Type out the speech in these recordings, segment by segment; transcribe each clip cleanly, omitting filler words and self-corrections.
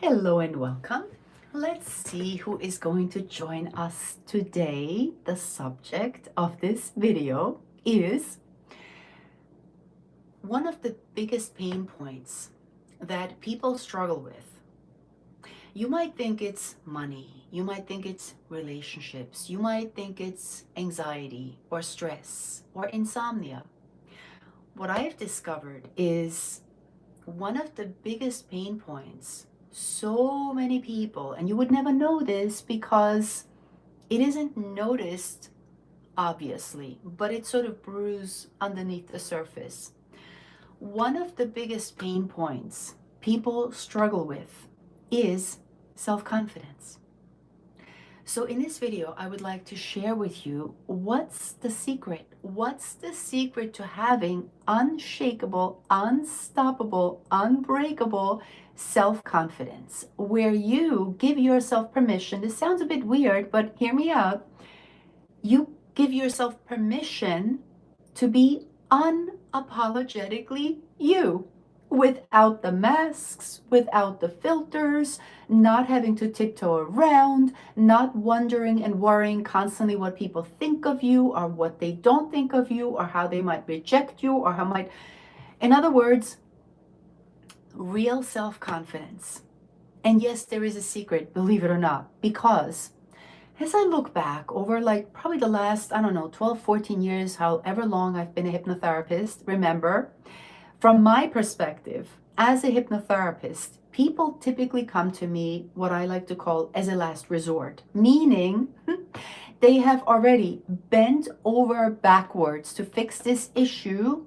Hello and welcome. Let's see who is going to join us today. The subject of this video is one of the biggest pain points that people struggle with. You might think it's money, you might think it's relationships, you might think it's anxiety or stress or insomnia. What I've discovered is one of the biggest pain points so many people, and you would never know this because it isn't noticed obviously, but it sort of brews underneath the surface. One of the biggest pain points people struggle with is self-confidence. So in this video, I would like to share with you what's the secret? What's the secret to having unshakable, unstoppable, unbreakable self-confidence, where you give yourself permission? This sounds a bit weird, but hear me out. You give yourself permission to be unapologetically you, without the masks, without the filters, not having to tiptoe around, not wondering and worrying constantly what people think of you or what they don't think of you or how they might reject you or how might, in other words, real self-confidence. And yes, there is a secret, believe it or not, because as I look back over like probably the last, I don't know, 12, 14 years, however long I've been a hypnotherapist, remember, from my perspective, as a hypnotherapist, people typically come to me what I like to call as a last resort, meaning they have already bent over backwards to fix this issue.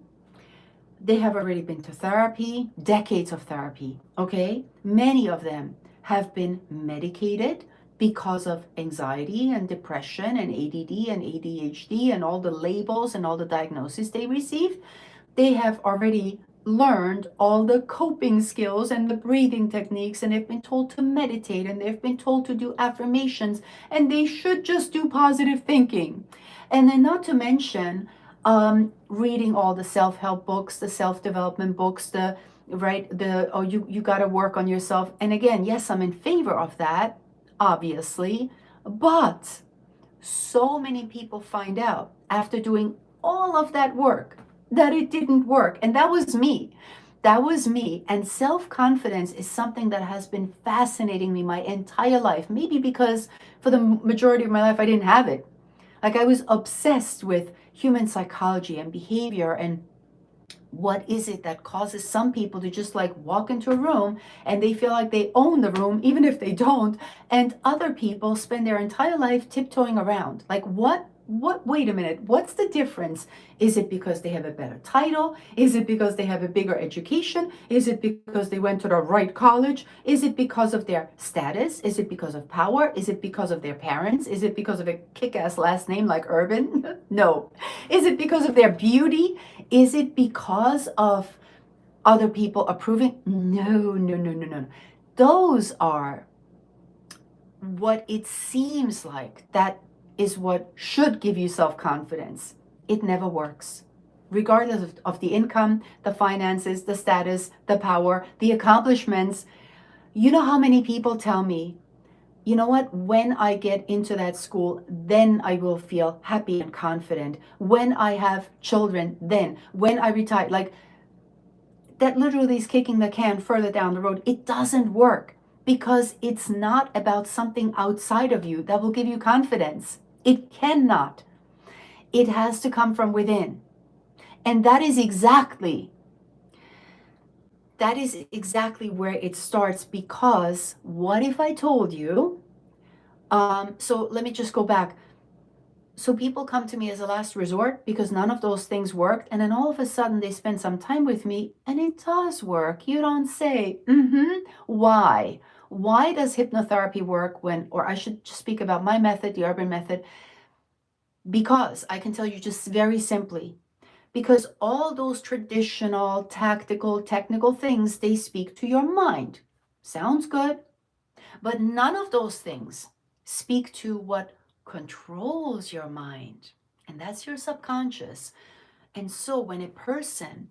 They have already been to therapy, decades of therapy, okay? Many of them have been medicated because of anxiety and depression and ADD and ADHD and all the labels and all the diagnoses they receive. They have already learned all the coping skills and the breathing techniques, and they've been told to meditate, and they've been told to do affirmations, and they should just do positive thinking. And then not to mention reading all the self-help books, the self-development books, you got to work on yourself. And again, yes, I'm in favor of that, obviously, but so many people find out after doing all of that work that it didn't work. And that was me. That was me. And self-confidence is something that has been fascinating me my entire life. Maybe because for the majority of my life, I didn't have it. Like I was obsessed with human psychology and behavior and what is it that causes some people to just like walk into a room and they feel like they own the room, even if they don't, and other people spend their entire life tiptoeing around. Like wait a minute, what's the difference? Is it because they have a better title? Is it because they have a bigger education? Is it because they went to the right college? Is it because of their status? Is it because of power? Is it because of their parents? Is it because of a kick-ass last name like Urban? No. Is it because of their beauty? Is it because of other people approving? No, no, no, no, no. Those are what it seems like that is what should give you self-confidence. It never works. Regardless of the income, the finances, the status, the power, the accomplishments. You know how many people tell me, you know what, when I get into that school, then I will feel happy and confident. When I have children, then. When I retire. Like, that literally is kicking the can further down the road. It doesn't work because it's not about something outside of you that will give you confidence. It cannot. It has to come from within. And that is exactly where it starts, because what if I told you, so let me just go back. So people come to me as a last resort because none of those things worked. And then all of a sudden they spend some time with me and it does work. You don't say, why? Why does hypnotherapy work or I should just speak about my method, the Urban method, because I can tell you just very simply, because all those traditional, tactical, technical things, they speak to your mind. Sounds good. But none of those things speak to what controls your mind, and that's your subconscious. And so when a person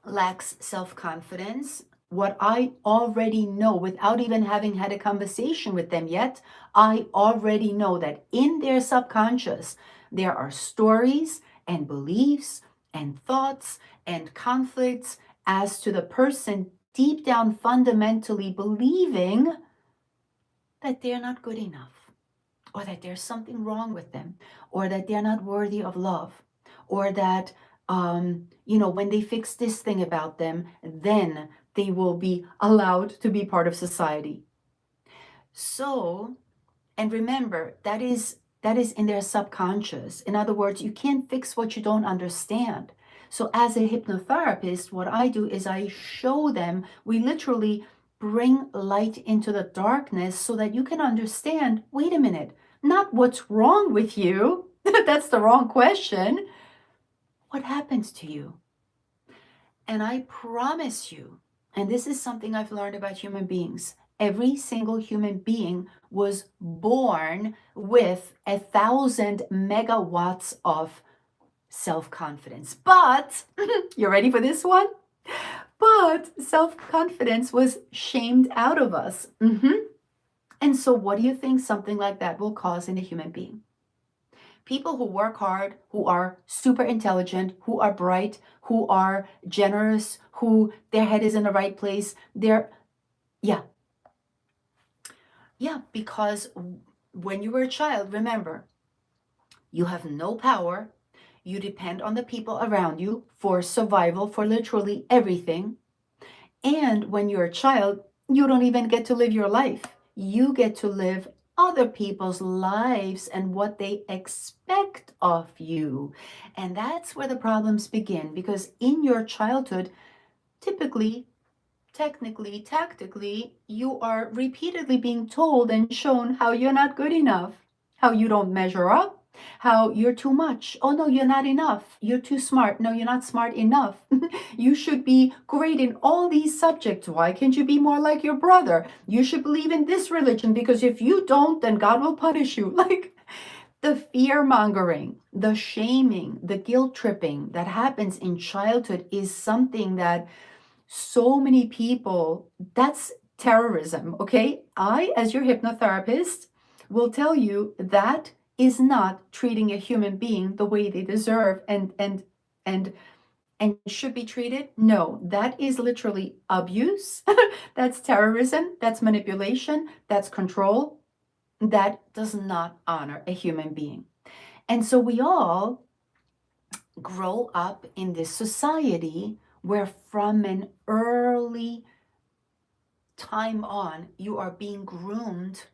lacks self-confidence, what I already know without even having had a conversation with them yet. I already know that in their subconscious, there are stories and beliefs and thoughts and conflicts as to the person deep down fundamentally believing that they're not good enough, or that there's something wrong with them, or that they're not worthy of love, or that, when they fix this thing about them, then they will be allowed to be part of society. So, and remember, that is in their subconscious. In other words, you can't fix what you don't understand. So as a hypnotherapist, what I do is I show them, we literally bring light into the darkness so that you can understand, wait a minute, not what's wrong with you. That's the wrong question. What happens to you? And I promise you, and this is something I've learned about human beings, every single human being was born with 1,000 megawatts of self-confidence. But, you ready for this one? But self-confidence was shamed out of us. And so what do you think something like that will cause in a human being? People who work hard, who are super intelligent, who are bright, who are generous, who their head is in the right place, yeah, because when you were a child, remember, you have no power. You depend on the people around you for survival, for literally everything. And when you're a child, you don't even get to live your life. You get to live other people's lives and what they expect of you. And that's where the problems begin, because in your childhood, typically, technically, tactically, you are repeatedly being told and shown how you're not good enough, how you don't measure up, how you're too much. Oh no, you're not enough. You're too smart. No, you're not smart enough. You should be great in all these subjects. Why can't you be more like your brother? You should believe in this religion, because if you don't, then God will punish you. Like, the fear mongering, the shaming, the guilt tripping that happens in childhood is something that so many people, that's terrorism. Okay, I, as your hypnotherapist, will tell you that is not treating a human being the way they deserve and should be treated. No, that is literally abuse. That's terrorism, that's manipulation, that's control. That does not honor a human being. And so we all grow up in this society where from an early time on, you are being groomed,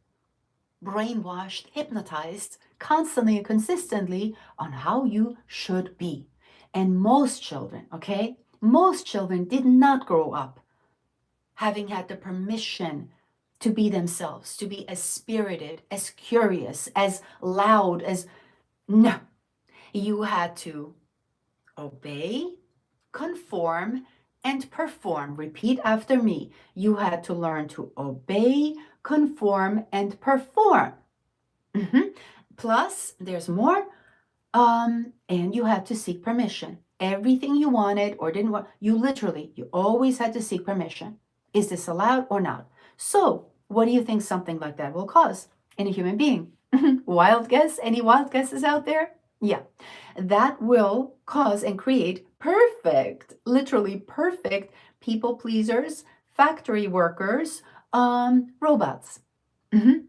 brainwashed, hypnotized constantly and consistently on how you should be. And most children, okay, most children did not grow up having had the permission to be themselves, to be as spirited, as curious, as loud, as no. You had to obey, conform, and perform. Repeat after me. You had to learn to obey, conform, and perform. Plus, there's more. And you had to seek permission. Everything you wanted or didn't want, you always had to seek permission. Is this allowed or not? So, what do you think something like that will cause in a human being? Wild guess? Any wild guesses out there? Yeah, that will cause and create perfect, literally perfect people pleasers, factory workers, robots. Mhm.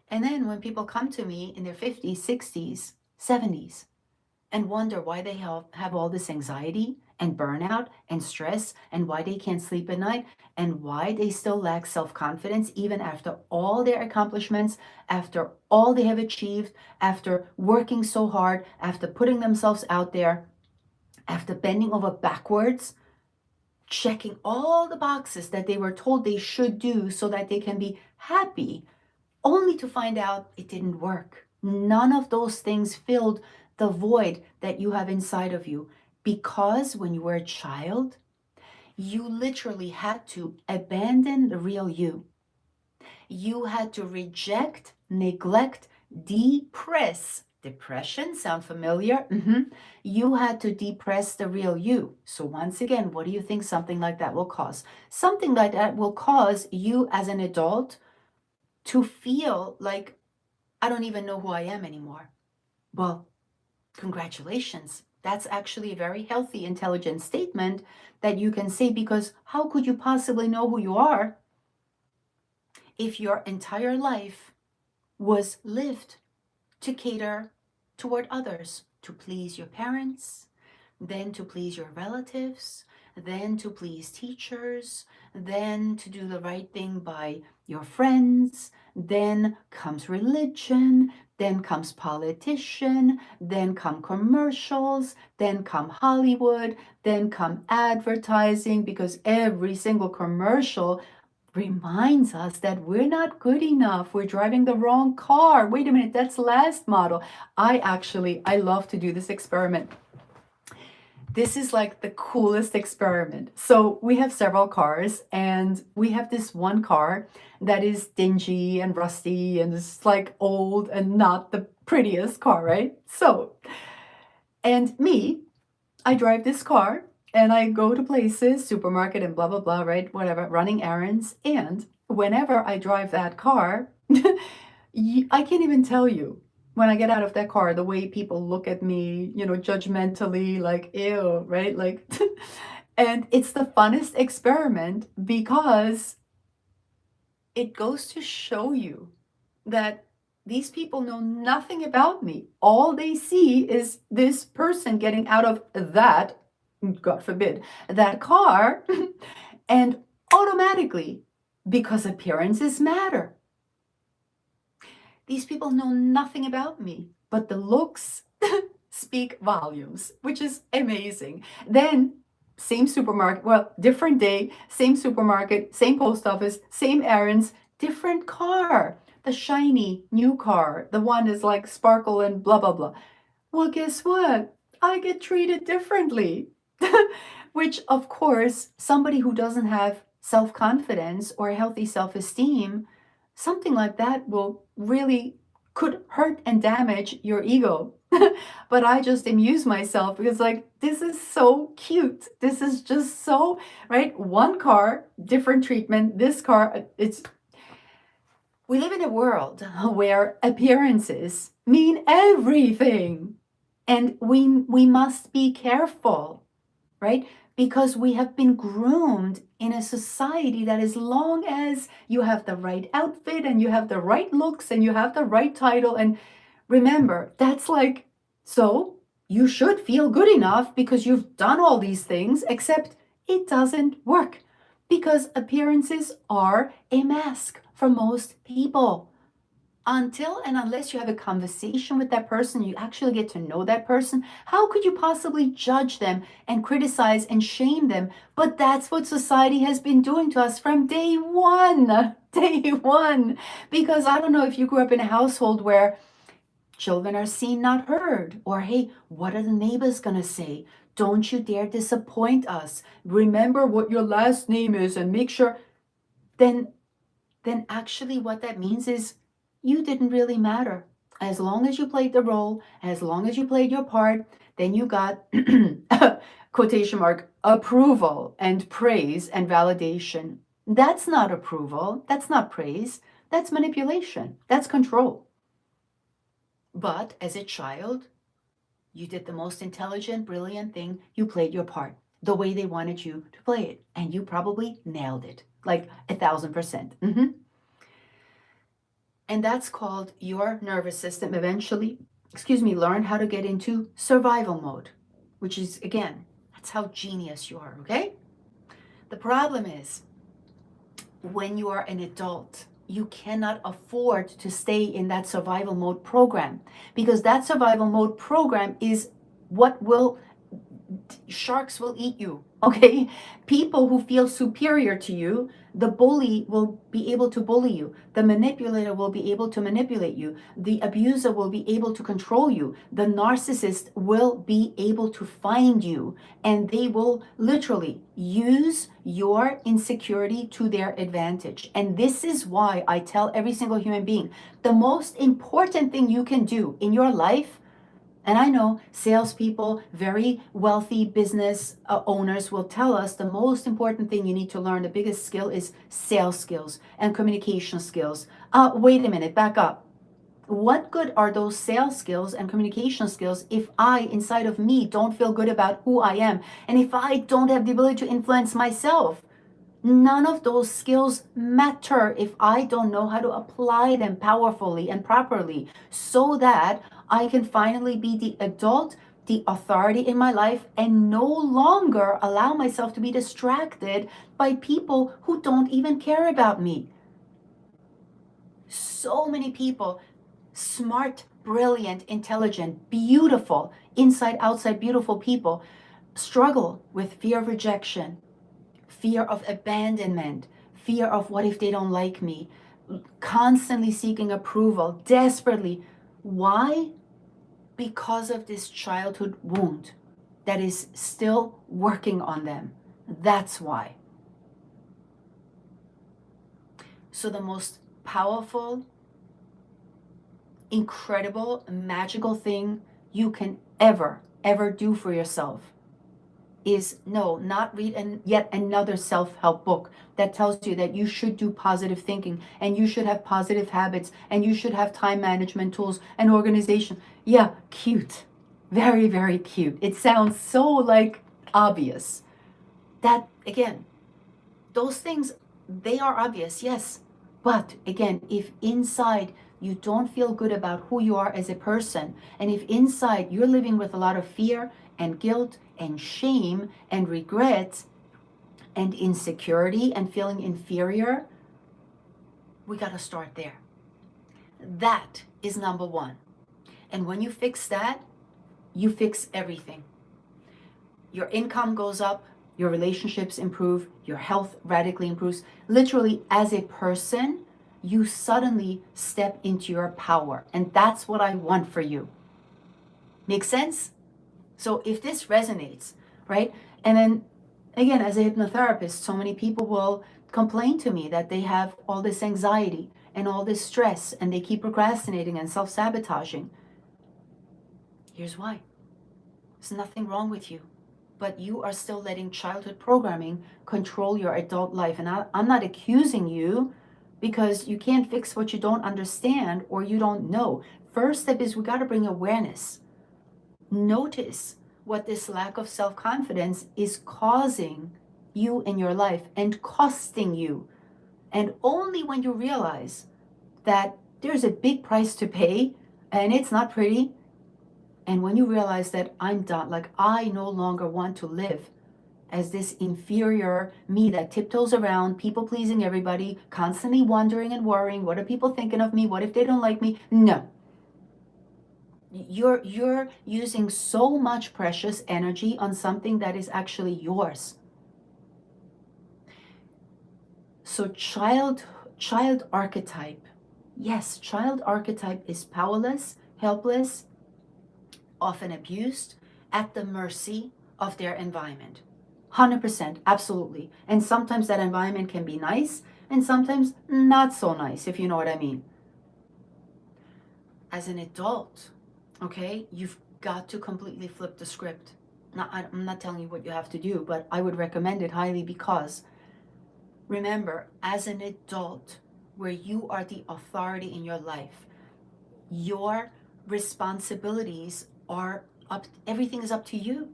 And then when people come to me in their 50s, 60s, 70s, and wonder why they have all this anxiety and burnout and stress, and why they can't sleep at night, and why they still lack self-confidence even after all their accomplishments, after all they have achieved, after working so hard, after putting themselves out there, after bending over backwards, checking all the boxes that they were told they should do so that they can be happy, only to find out it didn't work. None of those things filled the void that you have inside of you, because when you were a child, you literally had to abandon the real you. You had to reject, neglect, depress Depression, sound familiar? You had to depress the real you. So once again, what do you think something like that will cause? Something like that will cause you as an adult to feel like, I don't even know who I am anymore. Well, congratulations. That's actually a very healthy, intelligent statement that you can say, because how could you possibly know who you are if your entire life was lived to cater toward others, to please your parents, then to please your relatives, then to please teachers, then to do the right thing by your friends, then comes religion, then comes politician, then come commercials, then come Hollywood, then come advertising, because every single commercial reminds us that we're not good enough. We're driving the wrong car. Wait a minute, that's last model. I love to do this experiment. This is like the coolest experiment. So we have several cars, and we have this one car that is dingy and rusty and it's like old and not the prettiest car, right? So, and me, I drive this car and I go to places, supermarket and blah, blah, blah, right? Whatever, running errands. And whenever I drive that car, I can't even tell you when I get out of that car, the way people look at me, judgmentally, like, ew, right? Like, and it's the funnest experiment because it goes to show you that these people know nothing about me. All they see is this person getting out of that, God forbid, that car, and automatically, because appearances matter, these people know nothing about me, but the looks speak volumes, which is amazing. Then, same supermarket, well, different day, same supermarket, same post office, same errands, different car. The shiny new car, the one is like sparkle and blah, blah, blah. Well, guess what? I get treated differently. Which, of course, somebody who doesn't have self confidence or healthy self esteem, something like that will really could hurt and damage your ego. But I just amuse myself because, like, this is so cute. This is just so, right? One car, different treatment. This car, we live in a world where appearances mean everything. And we must be careful, right? Because we have been groomed in a society that, as long as you have the right outfit and you have the right looks and you have the right title, and remember, that's like, so you should feel good enough because you've done all these things, except it doesn't work because appearances are a mask for most people. Until and unless you have a conversation with that person, you actually get to know that person, how could you possibly judge them and criticize and shame them? But that's what society has been doing to us from day one. Day one. Because I don't know if you grew up in a household where children are seen, not heard, or hey, what are the neighbors gonna say? Don't you dare disappoint us. Remember what your last name is and make sure. Then actually what that means is you didn't really matter. As long as you played the role, as long as you played your part, then you got quotation mark approval and praise and validation. That's not approval. That's not praise. That's manipulation. That's control. But as a child, you did the most intelligent, brilliant thing. You played your part the way they wanted you to play it. And you probably nailed it, like 1,000%. And that's called your nervous system eventually, learn how to get into survival mode, which is, again, that's how genius you are, okay? The problem is when you are an adult, you cannot afford to stay in that survival mode program, because that survival mode program is what sharks will eat you. Okay, people who feel superior to you, the bully will be able to bully you, the manipulator will be able to manipulate you, the abuser will be able to control you, the narcissist will be able to find you, and they will literally use your insecurity to their advantage. And this is why I tell every single human being, the most important thing you can do in your life, and I know salespeople, very wealthy business owners will tell us the most important thing you need to learn, the biggest skill is sales skills and communication skills. Wait a minute, back up. What good are those sales skills and communication skills if I, inside of me, don't feel good about who I am? And if I don't have the ability to influence myself? None of those skills matter if I don't know how to apply them powerfully and properly so that I can finally be the adult, the authority in my life, and no longer allow myself to be distracted by people who don't even care about me. So many people, smart, brilliant, intelligent, beautiful, inside, outside, beautiful people, struggle with fear of rejection, fear of abandonment, fear of what if they don't like me, constantly seeking approval, desperately. Why? Because of this childhood wound that is still working on them. That's why. So, the most powerful, incredible, magical thing you can ever do for yourself is no, not read yet another self-help book that tells you that you should do positive thinking and you should have positive habits and you should have time management tools and organization. Yeah, cute. Very, very cute. It sounds so like obvious. That again, those things, they are obvious, yes. But again, if inside you don't feel good about who you are as a person, and if inside you're living with a lot of fear and guilt and shame and regret and insecurity and feeling inferior, we got to start there. That is number one. And when you fix that, you fix everything. Your income goes up, your relationships improve, your health radically improves. Literally, as a person, you suddenly step into your power. And that's what I want for you. Make sense? So if this resonates, right? And then again, as a hypnotherapist, so many people will complain to me that they have all this anxiety and all this stress and they keep procrastinating and self-sabotaging. Here's why. There's nothing wrong with you, but you are still letting childhood programming control your adult life. And I'm not accusing you because you can't fix what you don't understand or you don't know. First step is we got to bring awareness. Notice what this lack of self-confidence is causing you in your life and costing you. And only when you realize that there's a big price to pay and it's not pretty, and when you realize that I'm done, like I no longer want to live as this inferior me that tiptoes around, people pleasing everybody, constantly wondering and worrying, what are people thinking of me? What if they don't like me? No. You're using so much precious energy on something that is actually yours. So child archetype. Yes, child archetype is powerless, helpless, often abused, at the mercy of their environment. 100%, absolutely. And sometimes that environment can be nice and sometimes not so nice, if you know what I mean. As an adult, okay, you've got to completely flip the script. Now, I'm not telling you what you have to do, but I would recommend it highly because remember, as an adult, where you are the authority in your life, your responsibilities are up, everything is up to you.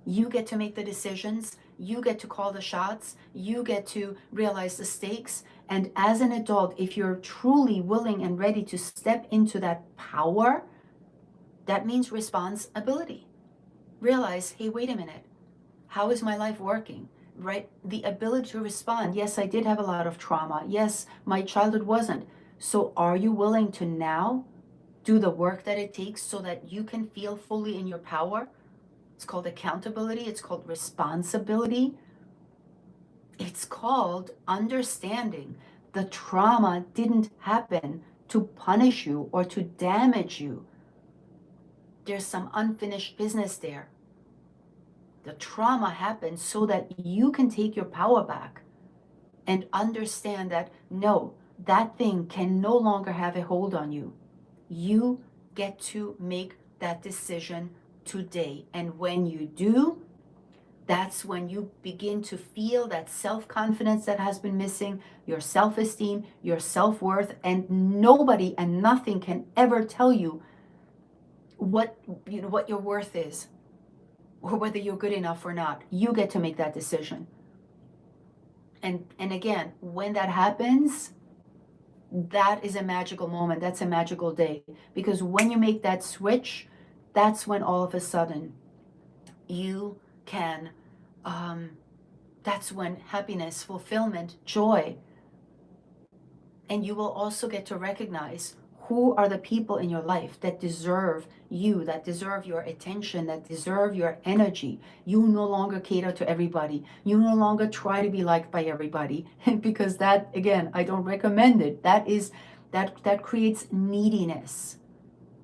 You get to make the decisions, you get to call the shots, you get to realize the stakes. And as an adult, if you're truly willing and ready to step into that power, that means responsibility. Realize, hey, wait a minute, how is my life working? Right? The ability to respond. Yes, I did have a lot of trauma. Yes, my childhood wasn't. So are you willing to now do the work that it takes so that you can feel fully in your power? It's called accountability. It's called responsibility. It's called understanding the trauma didn't happen to punish you or to damage you. There's some unfinished business there. The trauma happened so that you can take your power back and understand that no, that thing can no longer have a hold on you. You get to make that decision today. And when you do, that's when you begin to feel that self-confidence that has been missing, your self-esteem, your self-worth, and nobody and nothing can ever tell you what what your worth is or whether you're good enough or not. You get to make that decision. And again, when that happens, that is a magical moment. That's a magical day. Because when you make that switch, that's when all of a sudden you can, that's when happiness, fulfillment, joy, and you will also get to recognize who are the people in your life that deserve you, that deserve your attention, that deserve your energy. You no longer cater to everybody. You no longer try to be liked by everybody. Because that, again, I don't recommend it. That creates neediness.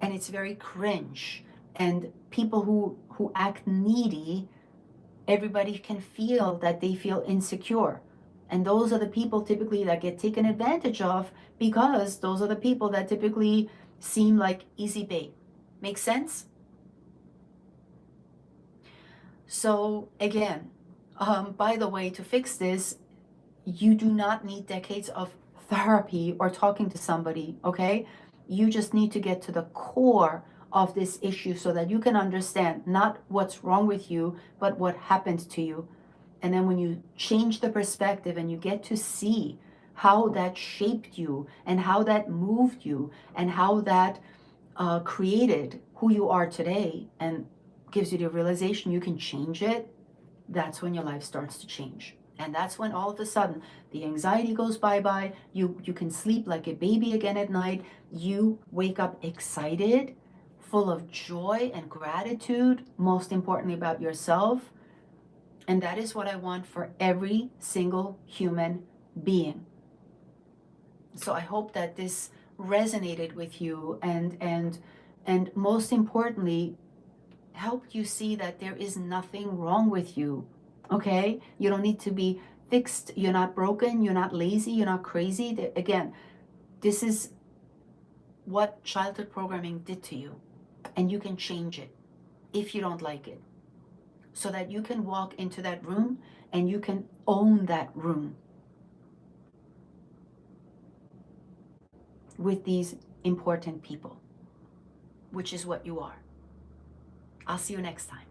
And it's very cringe. And people who act needy, everybody can feel that they feel insecure. And those are the people typically that get taken advantage of, because those are the people that typically seem like easy bait. Make sense? So again, by the way, to fix this, you do not need decades of therapy or talking to somebody, okay? You just need to get to the core of this issue so that you can understand not what's wrong with you, but what happened to you. And then when you change the perspective and you get to see how that shaped you and how that moved you and how that created who you are today and gives you the realization you can change it, that's when your life starts to change. And that's when all of a sudden the anxiety goes bye-bye. You can sleep like a baby again at night. You wake up excited, full of joy and gratitude, most importantly about yourself. And that is what I want for every single human being. So I hope that this resonated with you and most importantly helped you see that there is nothing wrong with you. Okay? You don't need to be fixed. You're not broken. You're not lazy. You're not crazy. Again, this is what childhood programming did to you. And you can change it if you don't like it. So that you can walk into that room and you can own that room with these important people, which is what you are. I'll see you next time.